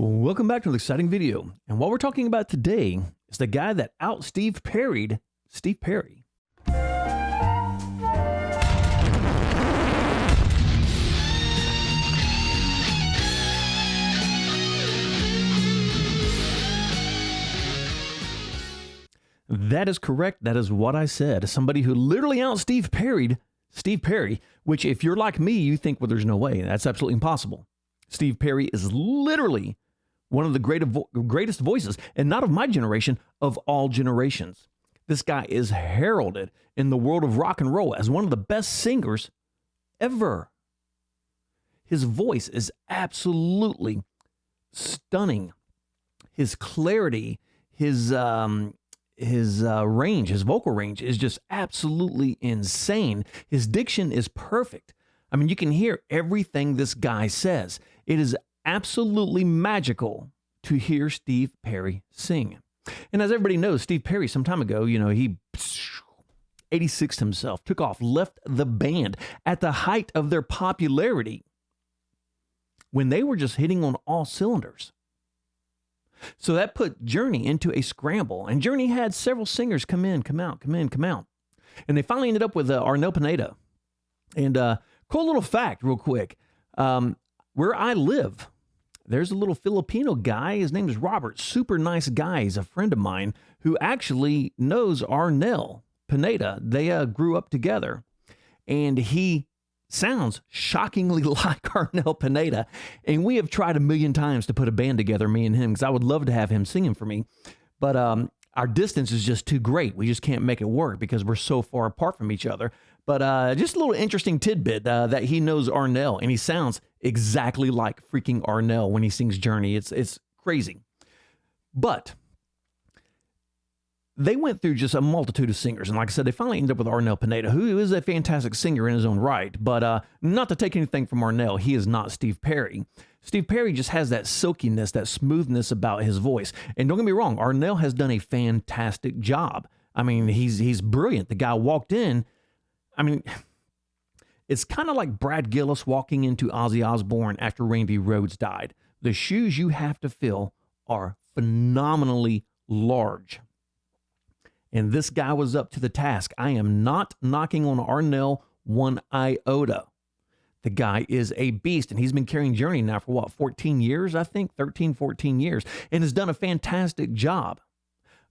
Welcome back to an exciting video. And what we're talking about today is the guy that out-Steve Perry'd Steve Perry. That is correct. That is what I said. Somebody who literally out-Steve Perry'd Steve Perry, which if you're like me, you think, well, there's no way. That's absolutely impossible. Steve Perry is literally one of the greatest voices, and not of my generation, of all generations. This guy is heralded in the world of rock and roll as one of the best singers ever. His voice is absolutely stunning. His clarity, his range, his vocal range is just absolutely insane. His diction is perfect. I mean, you can hear everything this guy says. It is absolutely magical to hear Steve Perry sing. And as everybody knows, Steve Perry, some time ago, he 86'd himself, took off, left the band at the height of their popularity when they were just hitting on all cylinders. So that put Journey into a scramble. And Journey had several singers come in, come out. And they finally ended up with Arnel Pineda. And cool little fact real quick. Where I live, there's a little Filipino guy. His name is Robert. Super nice guy. He's a friend of mine who actually knows Arnel Pineda. They grew up together. And he sounds shockingly like Arnel Pineda. And we have tried a million times to put a band together, me and him, because I would love to have him singing for me. But our distance is just too great. We just can't make it work because we're so far apart from each other. But just a little interesting tidbit that he knows Arnel, and he sounds exactly like freaking Arnel when he sings Journey. It's crazy. But they went through just a multitude of singers. And like I said, they finally ended up with Arnel Pineda, who is a fantastic singer in his own right. But not to take anything from Arnel, he is not Steve Perry. Steve Perry just has that silkiness, that smoothness about his voice. And don't get me wrong, Arnel has done a fantastic job. I mean, he's brilliant. The guy walked in. I mean, it's kind of like Brad Gillis walking into Ozzy Osbourne after Randy Rhoads died. The shoes you have to fill are phenomenally large. And this guy was up to the task. I am not knocking on Arnel one iota. The guy is a beast, and he's been carrying Journey now for 14 years, I think, 13, 14 years, and has done a fantastic job.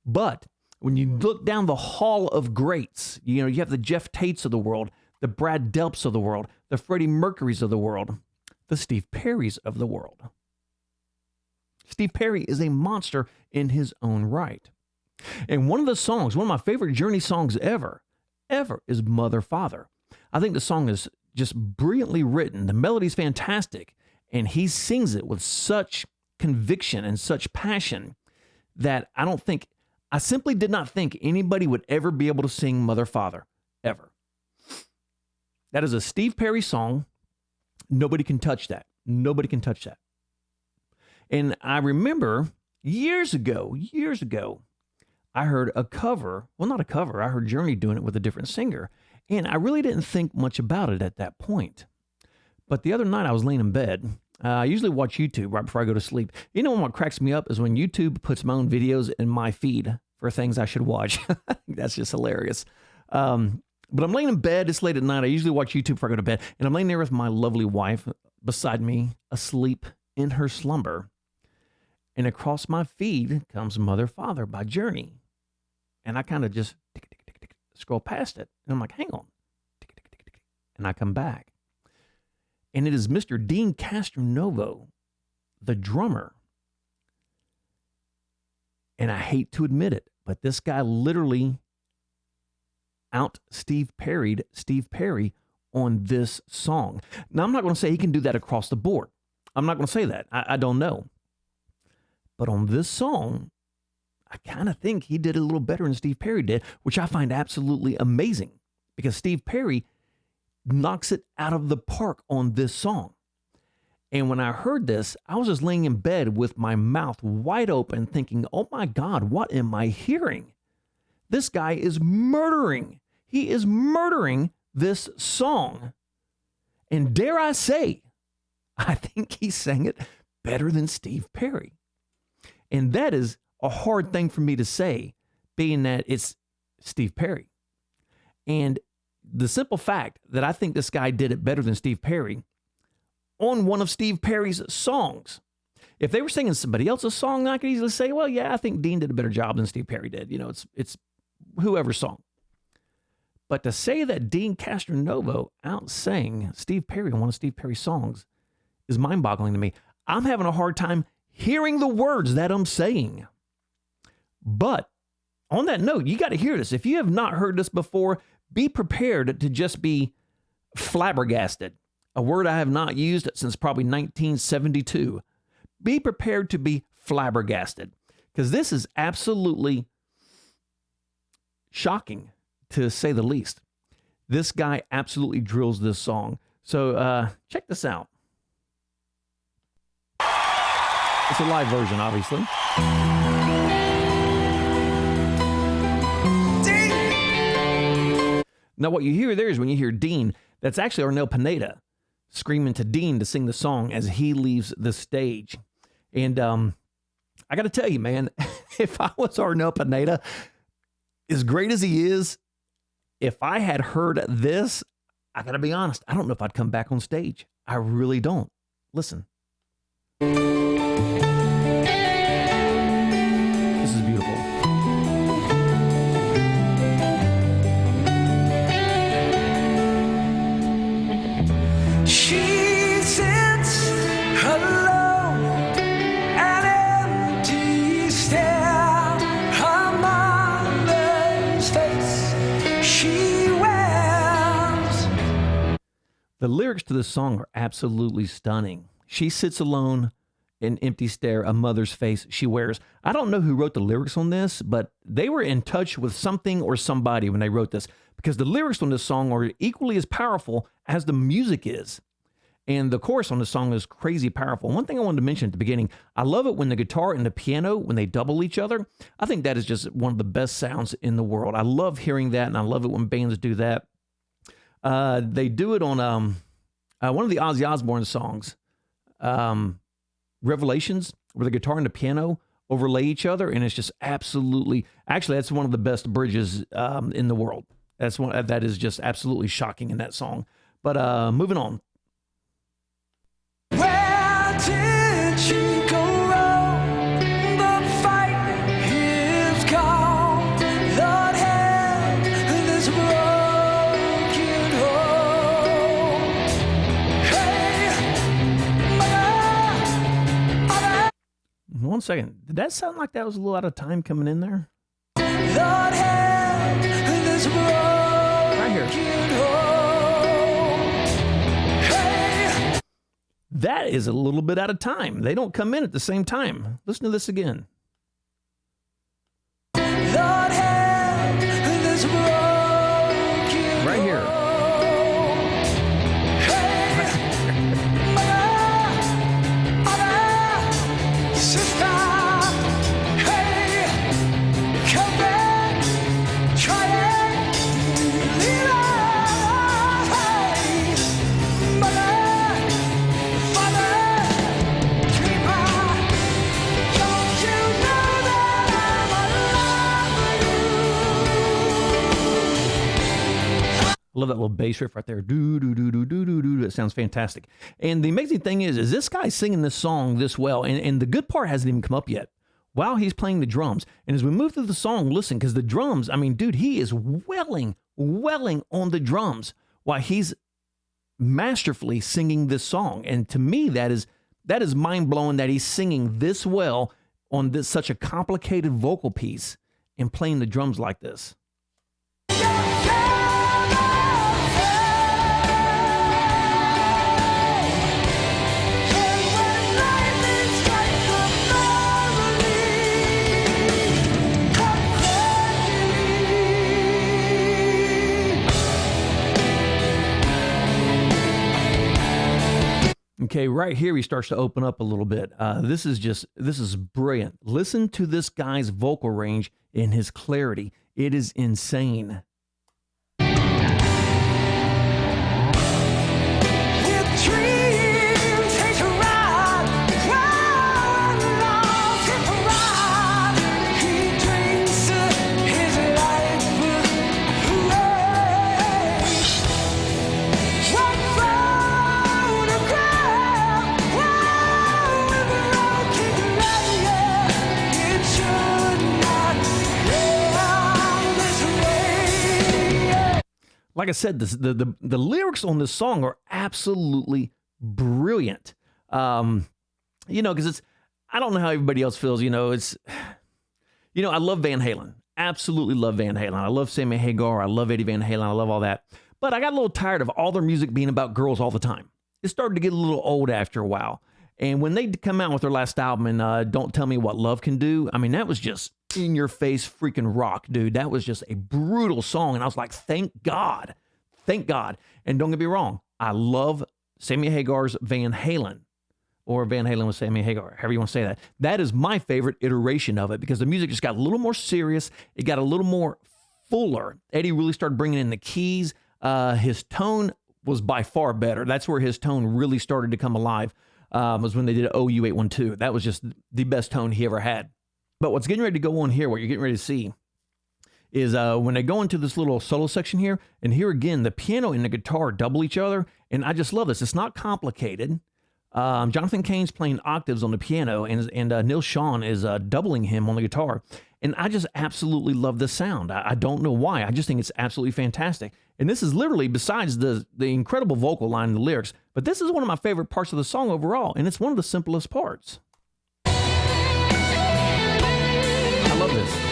But when you look down the hall of greats, you have the Jeff Tates of the world, the Brad Delps of the world, the Freddie Mercurys of the world, the Steve Perrys of the world. Steve Perry is a monster in his own right. And one of my favorite Journey songs ever is Mother Father. I think the song is just brilliantly written. The melody's fantastic, and he sings it with such conviction and such passion that I simply did not think anybody would ever be able to sing Mother Father, ever. That is a Steve Perry song. Nobody can touch that. Nobody can touch that. And I remember years ago, I heard a cover. Well, not a cover. I heard Journey doing it with a different singer. And I really didn't think much about it at that point. But the other night I was laying in bed. I usually watch YouTube right before I go to sleep. What cracks me up is when YouTube puts my own videos in my feed for things I should watch. That's just hilarious. But I'm laying in bed. It's late at night. I usually watch YouTube before I go to bed. And I'm laying there with my lovely wife beside me, asleep in her slumber. And across my feed comes Mother Father by Journey. And I kind of just scroll past it. And I'm like, hang on. And I come back. And it is Mr. Dean Castronovo, the drummer. And I hate to admit it, but this guy literally Steve Perry on this song. Now, I'm not going to say he can do that across the board. I'm not going to say that. I don't know. But on this song, I kind of think he did it a little better than Steve Perry did, which I find absolutely amazing because Steve Perry knocks it out of the park on this song. And when I heard this, I was just laying in bed with my mouth wide open thinking, oh my God, what am I hearing? This guy is murdering. He is murdering this song. And dare I say, I think he sang it better than Steve Perry. And that is a hard thing for me to say, being that it's Steve Perry. And the simple fact that I think this guy did it better than Steve Perry on one of Steve Perry's songs. If they were singing somebody else's song, I could easily say, well, yeah, I think Dean did a better job than Steve Perry did. You know, it's whoever's song. But to say that Dean Castronovo outsang Steve Perry on one of Steve Perry's songs is mind-boggling to me. I'm having a hard time hearing the words that I'm saying. But on that note, you got to hear this. If you have not heard this before, be prepared to just be flabbergasted. A word I have not used since probably 1972. Be prepared to be flabbergasted, because this is absolutely shocking, to say the least. This guy absolutely drills this song. So check this out. It's a live version, obviously. Now, what you hear there is when you hear Dean, that's actually Arnel Pineda screaming to Dean to sing the song as he leaves the stage. And I got to tell you, man, if I was Arnel Pineda, as great as he is, if I had heard this, I got to be honest, I don't know if I'd come back on stage. I really don't. Listen. This is beautiful. She sits alone, an empty stare, her mother's face she wears. The lyrics to this song are absolutely stunning. She sits alone, an empty stare, a mother's face she wears. I don't know who wrote the lyrics on this, but they were in touch with something or somebody when they wrote this, because the lyrics on this song are equally as powerful as the music is. And the chorus on the song is crazy powerful. One thing I wanted to mention at the beginning, I love it when the guitar and the piano, when they double each other. I think that is just one of the best sounds in the world. I love hearing that, and I love it when bands do that. They do it on one of the Ozzy Osbourne songs, Revelations, where the guitar and the piano overlay each other, and it's just absolutely, actually, that's one of the best bridges in the world. That's one that is just absolutely shocking in that song. But moving on. Where did she go wrong? The fight is gone. Lord help this broken home. Hey, mother. 1 second. Did that sound like that was a little out of time coming in there? Lord help this broken Right here. home. Hey. That is a little bit out of time. They don't come in at the same time. Listen to this again. Lord help this broken Right here. home. Hey, mother, sister, hey, come back, try it, leave us, hey, mother, father, dreamer, don't you know that I'm alive? I love that little bass riff right there. Do, do, do, do, do, do, do. That sounds fantastic. And the amazing thing is this guy singing this song this well, and the good part hasn't even come up yet, while he's playing the drums. And as we move through the song, listen, because the drums, I mean, dude, he is welling on the drums while he's masterfully singing this song. And to me, that is mind-blowing that he's singing this well on this such a complicated vocal piece and playing the drums like this. Okay, right here he starts to open up a little bit. This is brilliant. Listen to this guy's vocal range and his clarity. It is insane. With dreams, take a ride, like I said, the lyrics on this song are absolutely brilliant. Because it's, I don't know how everybody else feels. I love Van Halen. Absolutely love Van Halen. I love Sammy Hagar. I love Eddie Van Halen. I love all that. But I got a little tired of all their music being about girls all the time. It started to get a little old after a while. And when they come out with their last album and Don't Tell Me What Love Can Do, I mean, that was just in your face freaking rock, dude. That was just a brutal song. And I was like, thank God. Thank God. And don't get me wrong, I love Sammy Hagar's Van Halen, or Van Halen with Sammy Hagar, however you want to say that. That is my favorite iteration of it because the music just got a little more serious. It got a little more fuller. Eddie really started bringing in the keys. His tone was by far better. That's where his tone really started to come alive, was when they did OU 812. That was just the best tone he ever had. But what's getting ready to go on here, what you're getting ready to see, is when they go into this little solo section here, and here again, the piano and the guitar double each other, and I just love this. It's not complicated. Jonathan Cain's playing octaves on the piano, and Neil Sean is doubling him on the guitar. And I just absolutely love this sound. I don't know why. I just think it's absolutely fantastic. And this is literally, besides the incredible vocal line and the lyrics, but this is one of my favorite parts of the song overall, and it's one of the simplest parts. I love this.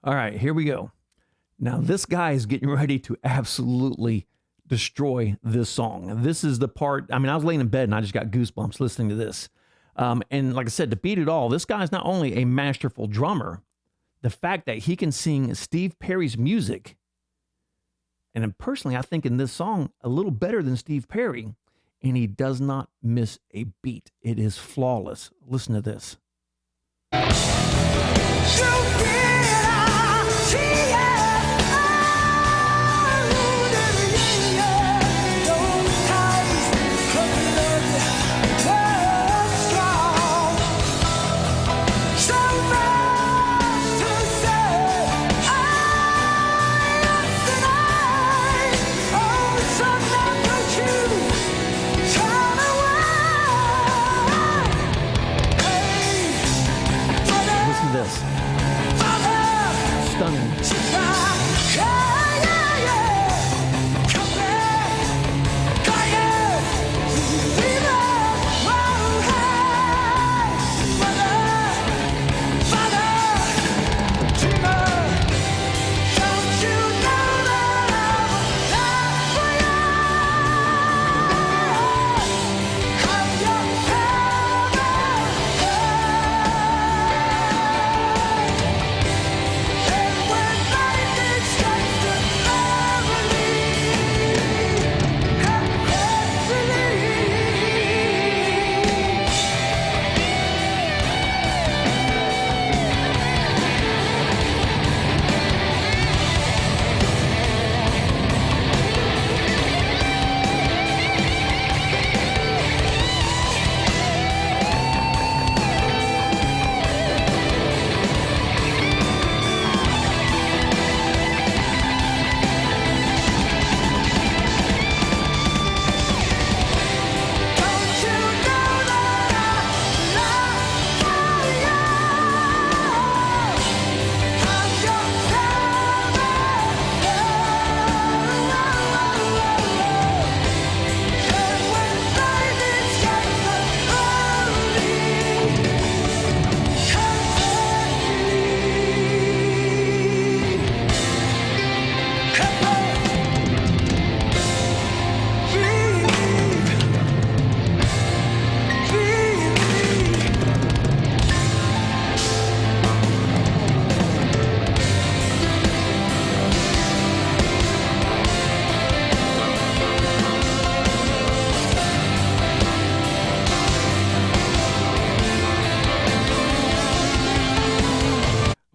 All right, here we go. Now, this guy is getting ready to absolutely destroy this song. This is the part, I mean, I was laying in bed and I just got goosebumps listening to this. And like I said, to beat it all, this guy is not only a masterful drummer, the fact that he can sing Steve Perry's music, and personally, I think in this song, a little better than Steve Perry, and he does not miss a beat. It is flawless. Listen to this. Stunning.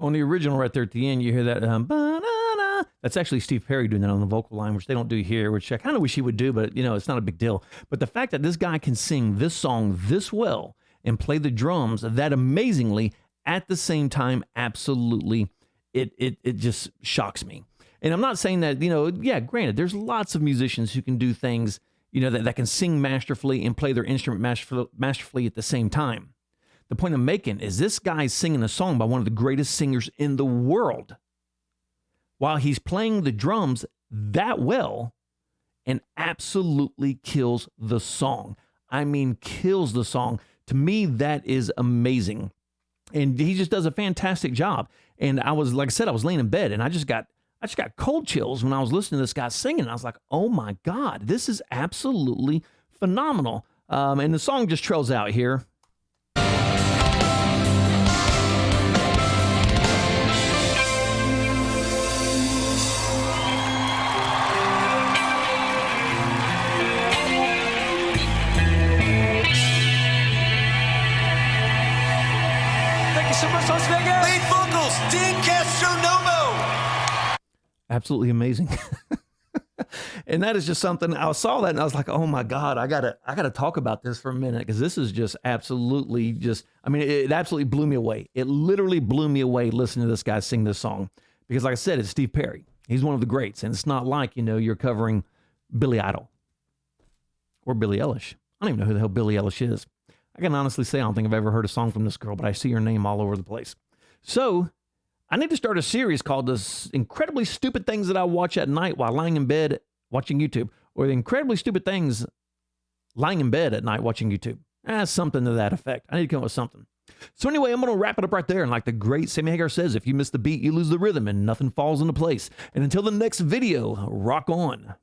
On the original right there at the end, you hear that, ba-na-na. That's actually Steve Perry doing that on the vocal line, which they don't do here, which I kind of wish he would do, but, you know, it's not a big deal. But the fact that this guy can sing this song this well and play the drums that amazingly at the same time, absolutely, it just shocks me. And I'm not saying that, you know, yeah, granted, there's lots of musicians who can do things, you know, that can sing masterfully and play their instrument masterfully at the same time. The point I'm making is this guy's singing a song by one of the greatest singers in the world while he's playing the drums that well and absolutely kills the song. I mean, kills the song. To me, that is amazing. And he just does a fantastic job. And I was, like I said, I was laying in bed and I just got cold chills when I was listening to this guy singing. I was like, oh my God, this is absolutely phenomenal. And the song just trails out here. Thank you so much, Las Vegas. Lead vocals, Dean Castronovo. Absolutely amazing. And that is just something, I saw that and I was like, oh my God, I gotta talk about this for a minute, because this is just absolutely just, I mean, it absolutely blew me away. It literally blew me away listening to this guy sing this song, because like I said, it's Steve Perry. He's one of the greats. And it's not like, you know, you're covering Billy Idol or Billie Eilish. I don't even know who the hell Billie Eilish is. I can honestly say I don't think I've ever heard a song from this girl, but I see her name all over the place. So I need to start a series called The Incredibly Stupid Things That I Watch at Night While Lying in Bed Watching YouTube, or The Incredibly Stupid Things Lying in Bed at Night Watching YouTube. Something to that effect. I need to come up with something. So anyway, I'm going to wrap it up right there. And like the great Sammy Hagar says, if you miss the beat, you lose the rhythm and nothing falls into place. And until the next video, rock on.